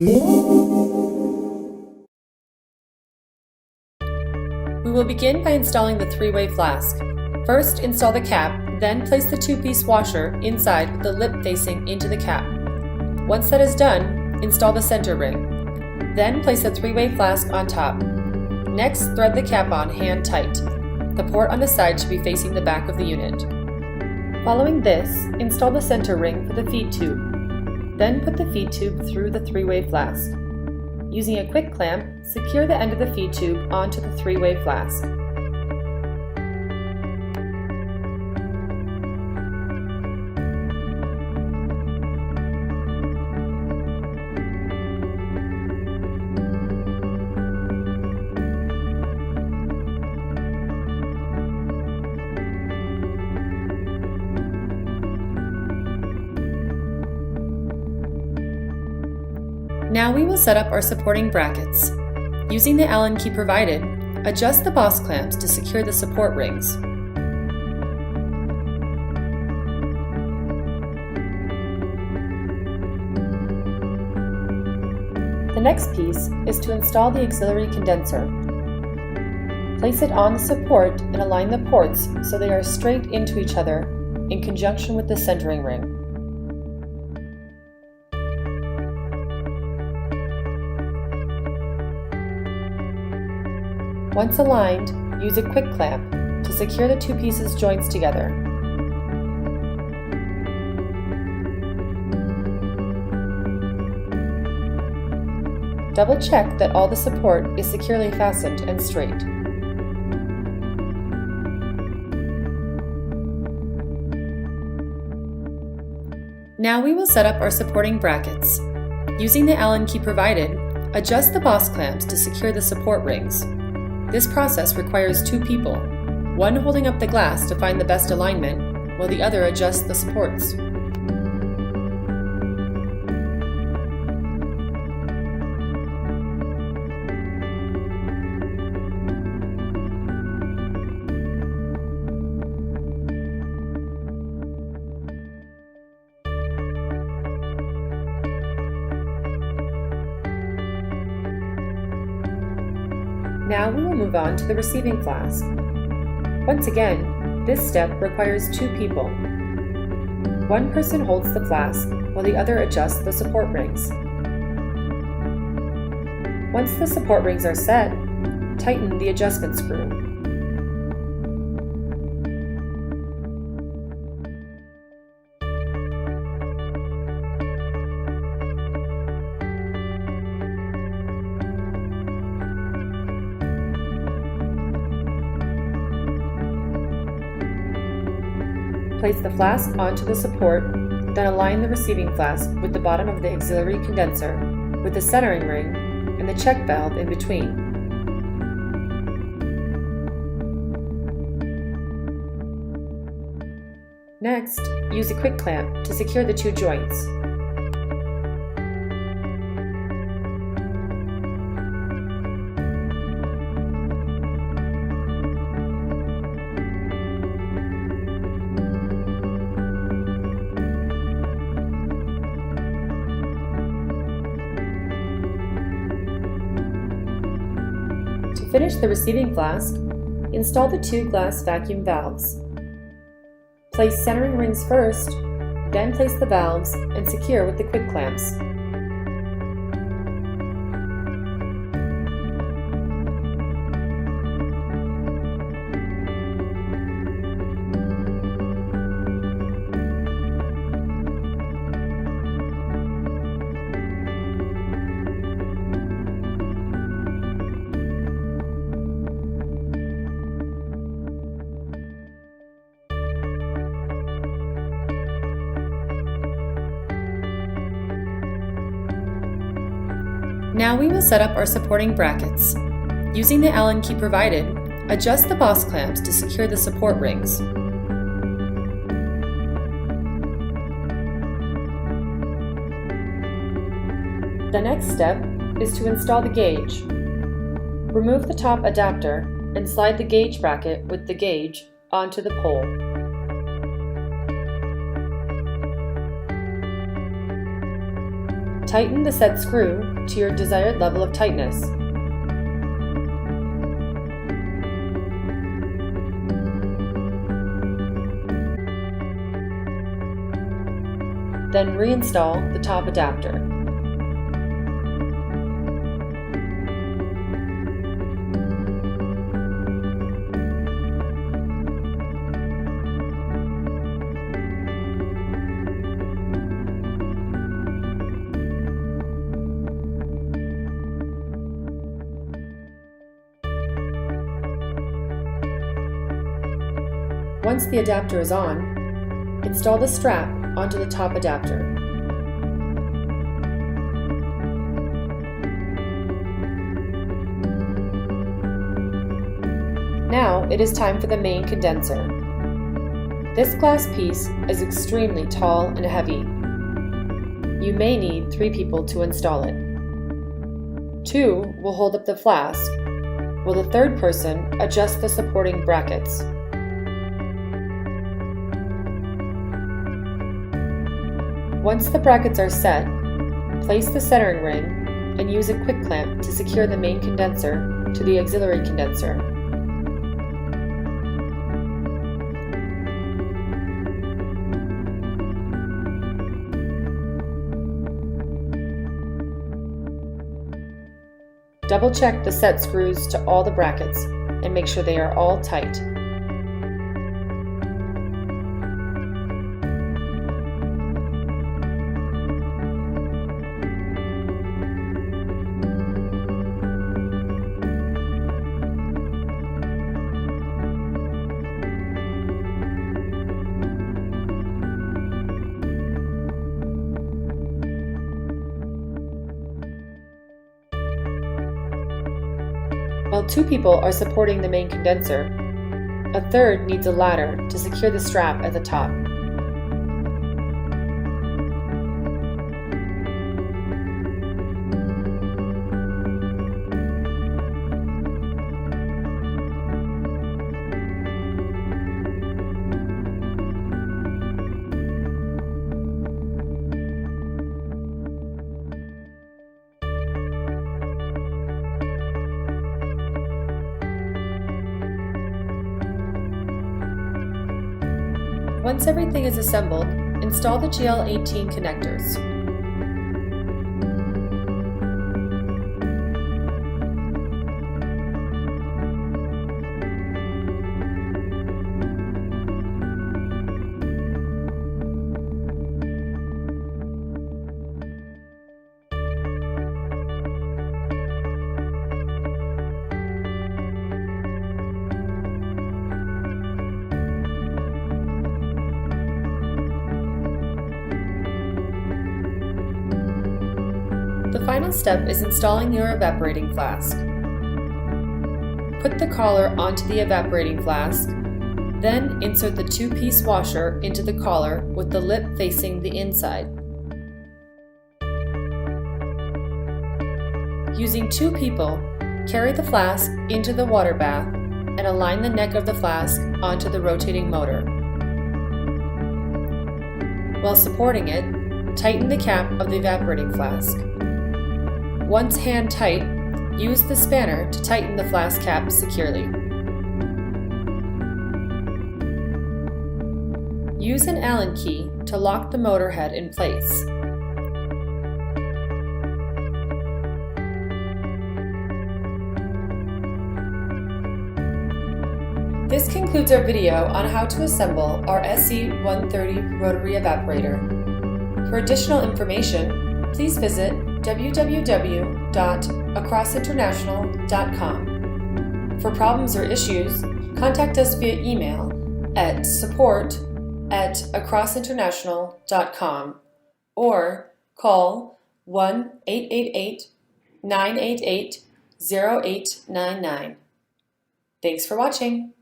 We will begin by installing the three-way flask. First, install the cap, then place the two-piece washer inside with the lip facing into the cap. Once that is done, install the center ring. Then place the three-way flask on top. Next, thread the cap on hand tight. The port on the side should be facing the back of the unit. Following this, install the center ring for the feed tube. Then put the feed tube through the three-way flask. Using a quick clamp, secure the end of the feed tube onto the three-way flask. Now we will set up our supporting brackets. Using the Allen key provided, adjust the boss clamps to secure the support rings. The next piece is to install the auxiliary condenser. Place it on the support and align the ports so they are straight into each other in conjunction with the centering ring. Once aligned, use a quick clamp to secure the two pieces' joints together. Double check that all the support is securely fastened and straight. Now we will set up our supporting brackets. Using the Allen key provided, adjust the boss clamps to secure the support rings. This process requires two people, one holding up the glass to find the best alignment, while the other adjusts the supports. Now we will move on to the receiving flask. Once again, this step requires two people. One person holds the flask while the other adjusts the support rings. Once the support rings are set, tighten the adjustment screw. Place the flask onto the support, then align the receiving flask with the bottom of the auxiliary condenser, with the centering ring and the check valve in between. Next, use a quick clamp to secure the two joints. To finish the receiving flask, install the two glass vacuum valves. Place centering rings first, then place the valves and secure with the quick clamps. Now we will set up our supporting brackets. Using the Allen key provided, adjust the boss clamps to secure the support rings. The next step is to install the gauge. Remove the top adapter and slide the gauge bracket with the gauge onto the pole. Tighten the set screw to your desired level of tightness. Then reinstall the top adapter. Once the adapter is on, install the strap onto the top adapter. Now it is time for the main condenser. This glass piece is extremely tall and heavy. You may need 3 people to install it. 2 will hold up the flask, while the third person adjusts the supporting brackets. Once the brackets are set, place the centering ring and use a quick clamp to secure the main condenser to the auxiliary condenser. Double check the set screws to all the brackets and make sure they are all tight. While 2 people are supporting the main condenser, a third needs a ladder to secure the strap at the top. Once everything is assembled, install the GL18 connectors. The final step is installing your evaporating flask. Put the collar onto the evaporating flask, then insert the 2-piece washer into the collar with the lip facing the inside. Using 2 people, carry the flask into the water bath and align the neck of the flask onto the rotating motor. While supporting it, tighten the cap of the evaporating flask. Once hand tight, use the spanner to tighten the flask cap securely. Use an Allen key to lock the motor head in place. This concludes our video on how to assemble our SC130 Rotary Evaporator. For additional information, please visit www.acrossinternational.com. For problems or issues, contact us via email at support@acrossinternational.com or call 1-888-988-0899. Thanks for watching.